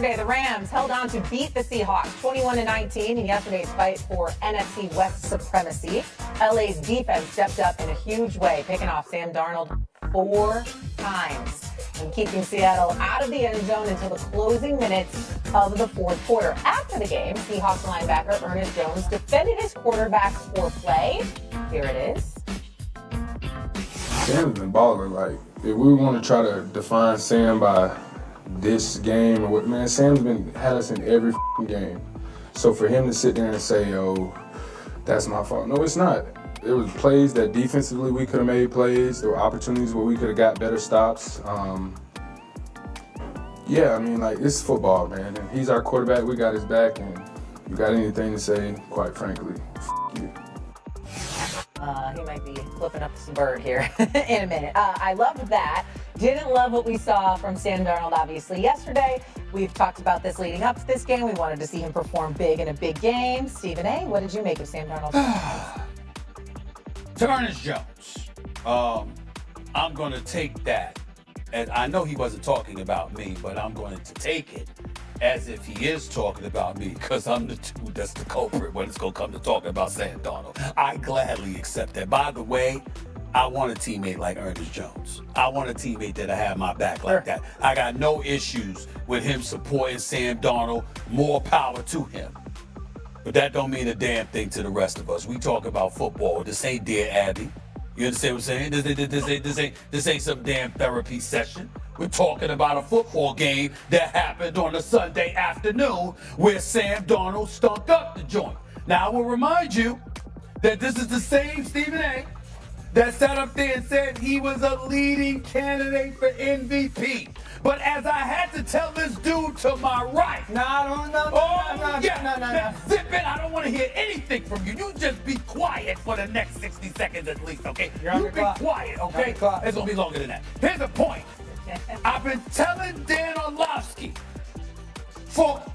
Yesterday, the Rams held on to beat the Seahawks 21-19 in yesterday's fight for NFC West supremacy. LA's defense stepped up in a huge way, picking off Sam Darnold 4 times and keeping Seattle out of the end zone until the closing minutes of the fourth quarter. After the game, Seahawks linebacker Ernest Jones defended his quarterback's poor play. Here it is. Sam's been balling. Like, if we want to try to define Sam by this game or what, man, Sam's had us in every game. So for him to sit there and say, "Oh, that's my fault," no, it's not. There was plays that defensively we could have made plays. There were opportunities where we could have got better stops. Yeah, I mean, like, it's football, man. And he's our quarterback. We got his back. And you got anything to say, quite frankly, you. He might be flipping up some bird here in a minute. I loved that. Didn't love what we saw from Sam Darnold, obviously, yesterday. We've talked about this leading up to this game. We wanted to see him perform big in a big game. Stephen A., what did you make of Sam Darnold? To Ernest Jones, I'm going to take that. And I know he wasn't talking about me, but I'm going to take it as if he is talking about me, because I'm the dude that's the culprit when it's going to come to talking about Sam Darnold. I gladly accept that. By the way, I want a teammate like Ernest Jones. I want a teammate that'll have my back like that. I got no issues with him supporting Sam Darnold. More power to him. But that don't mean a damn thing to the rest of us. We talk about football. This ain't Dear Abby. You understand what I'm saying? This ain't some damn therapy session. We're talking about a football game that happened on a Sunday afternoon where Sam Darnold stunk up the joint. Now, I will remind you that this is the same Stephen A. that sat up there and said he was a leading candidate for MVP. But as I had to tell this dude to my right, No. zip it. I don't want to hear anything from you. You just be quiet for the next 60 seconds at least, okay? You be quiet, okay? It's going to be longer than that. Here's the point. I've been telling Dan Orlovsky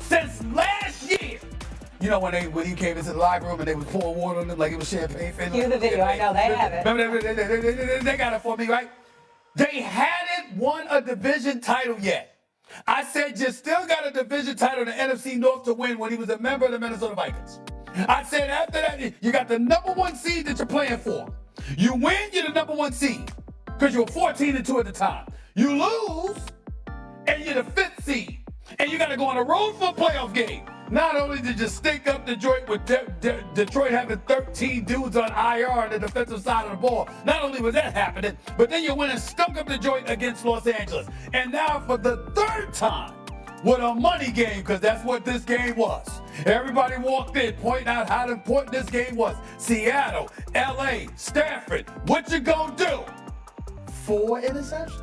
since last year. You know, when he came into the live room and they was pouring water on him like it was champagne. Cue the video. I know they have it. Remember, they got it for me, right? They hadn't won a division title yet. I said you still got a division title in the NFC North to win when he was a member of the Minnesota Vikings. I said after that, you got the #1 seed that you're playing for. You win, you're the #1 seed because you were 14-2 at the time. You lose, and you're the 5th seed. And you got to go on the road for a playoff game. Not only did you stink up Detroit with Detroit having 13 dudes on IR on the defensive side of the ball, not only was that happening, but then you went and stunk up Detroit against Los Angeles. And now for the 3rd time with a money game, because that's what this game was. Everybody walked in pointing out how important this game was. Seattle, LA, Stafford, what you gonna do? 4 interceptions?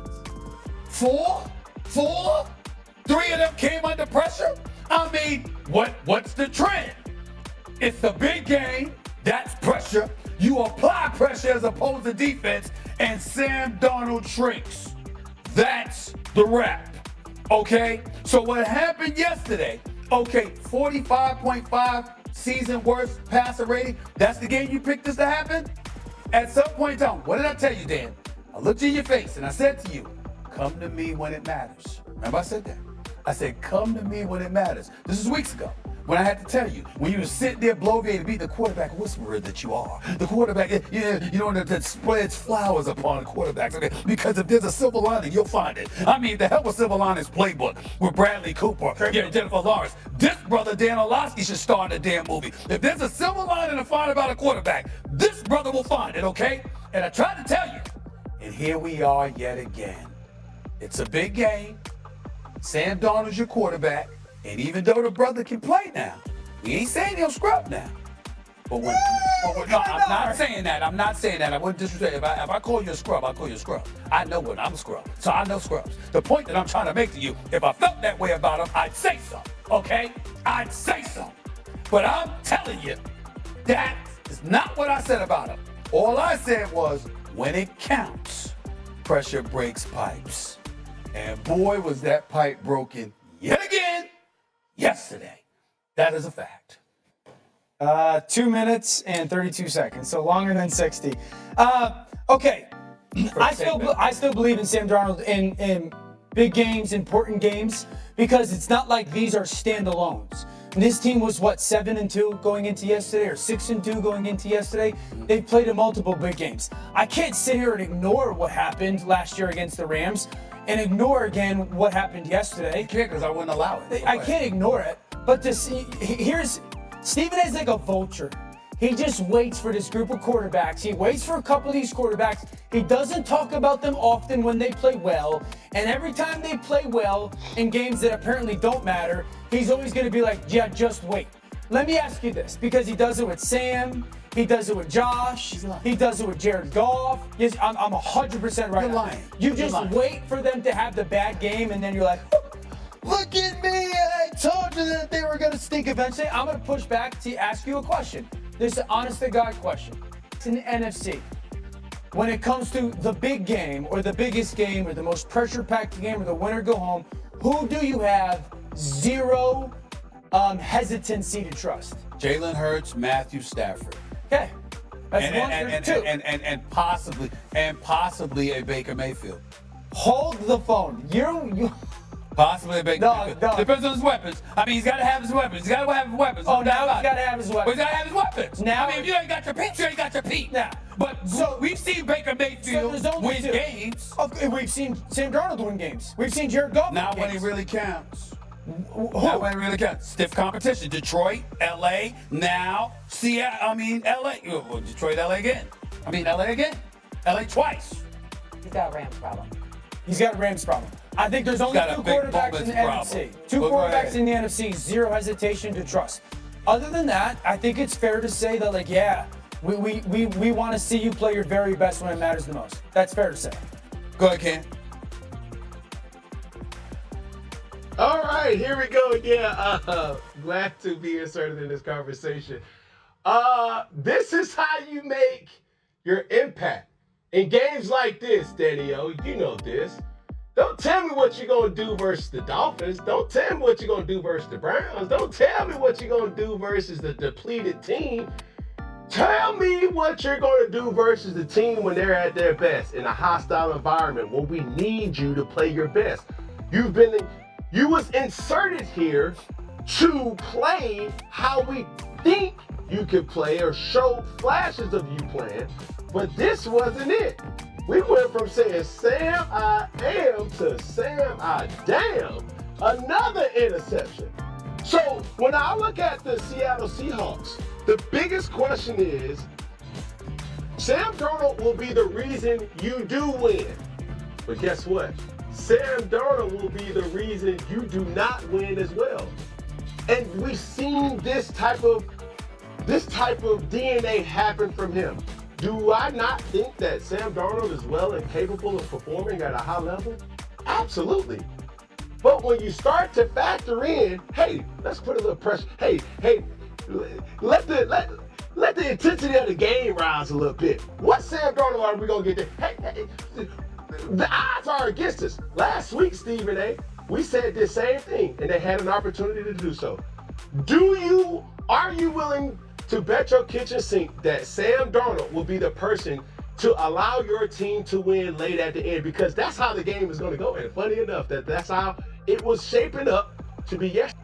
4? 3 of them came under pressure? I mean, what's the trend? It's the big game, that's pressure. You apply pressure as opposed to defense, and Sam Darnold shrinks. That's the rap, okay? So what happened yesterday, okay, 45.5 season worst passer rating, that's the game you picked this to happen? At some point in time, what did I tell you, Dan? I looked you in your face and I said to you, come to me when it matters. Remember I said that? I said, come to me when it matters. This is weeks ago when I had to tell you, when you were sitting there bloviating to be the quarterback whisperer that you are. The quarterback, you know, that spreads flowers upon quarterbacks, okay? Because if there's a silver lining, you'll find it. I mean, the hell with Silver Linings Playbook with Bradley Cooper, Jennifer Lawrence. This brother, Dan Orlovsky, should star in a damn movie. If there's a silver lining to find about a quarterback, this brother will find it, okay? And I tried to tell you, and here we are yet again. It's a big game. Sam Darnold's your quarterback, and even though the brother can play now, we ain't saying he'll scrub now. No, I'm not saying that. I'm not saying that. I wouldn't disrespect. If I call you a scrub, I'll call you a scrub. I know what I'm a scrub, so I know scrubs. The point that I'm trying to make to you, if I felt that way about him, I'd say so, okay? I'd say so. But I'm telling you, that is not what I said about him. All I said was, when it counts, pressure breaks pipes. And boy, was that pipe broken yet again yesterday. That is a fact. 2 minutes and 32 seconds, so longer than 60. Okay, I still believe in Sam Darnold in big games, important games, because it's not like these are standalones. And this team was, what, 7-2 going into yesterday, or 6-2 going into yesterday? They've played in multiple big games. I can't sit here and ignore what happened last year against the Rams and ignore again what happened yesterday. I can't, because I wouldn't allow it. I can't ignore it. But to see, Stephen is like a vulture. He just waits for this group of quarterbacks. He waits for a couple of these quarterbacks. He doesn't talk about them often when they play well. And every time they play well in games that apparently don't matter, he's always going to be like, yeah, just wait. Let me ask you this, because he does it with Sam, he does it with Josh, he does it with Jared Goff. Yes, I'm 100% right. You're lying. You just wait for them to have the bad game, and then you're like, look at me, I told you that they were going to stink eventually. I'm going to push back to ask you a question. This is an honest-to-God question. It's in the NFC. When it comes to the big game, or the biggest game, or the most pressure-packed game, or the winner go home, who do you have zero hesitancy to trust? Jalen Hurts, Matthew Stafford. Okay. That's one. There's two. And possibly a Baker Mayfield. Hold the phone. You Possibly a Baker Mayfield. No. Depends on his weapons. I mean, he's got to have his weapons. He's got to have his weapons. Oh, now he's got to have his weapons. He's got to have his weapons. Now, I mean, if you ain't got your Pete, you ain't got your Pete. Now. But so we've seen Baker Mayfield win games. Okay, we've seen Sam Darnold win games. We've seen Jared Goff win Not games. when he really counts. Who? Not when it really counts. Stiff competition. Detroit, LA, now Seattle. LA. Well, Detroit, LA again. LA again. LA twice. He's got a Rams problem. He's got a Rams problem. I think there's only two quarterbacks in the NFC. Two quarterbacks in the NFC, zero hesitation to trust. Other than that, I think it's fair to say that, like, yeah, we want to see you play your very best when it matters the most. That's fair to say. Go ahead, Ken. All right, here we go again. Glad to be inserted in this conversation. This is how you make your impact. In games like this, Danny-O, you know this. Don't tell me what you're going to do versus the Dolphins. Don't tell me what you're going to do versus the Browns. Don't tell me what you're going to do versus the depleted team. Tell me what you're going to do versus the team when they're at their best in a hostile environment when we need you to play your best. You was inserted here to play how we think you could play or show flashes of you playing, but this wasn't it. We went from saying Sam I am to Sam I damn. Another interception. So when I look at the Seattle Seahawks, the biggest question is, Sam Darnold will be the reason you do win. But guess what? Sam Darnold will be the reason you do not win as well. And we've seen this type of DNA happen from him. Do I not think that Sam Darnold is well and capable of performing at a high level? Absolutely. But when you start to factor in, hey, let's put a little pressure. Hey, let the intensity of the game rise a little bit. What Sam Darnold are we gonna get there? Hey, the odds are against us. Last week, Stephen A., we said this same thing, and they had an opportunity to do so. Are you willing to bet your kitchen sink that Sam Darnold will be the person to allow your team to win late at the end? Because that's how the game is going to go. And funny enough, that's how it was shaping up to be yesterday.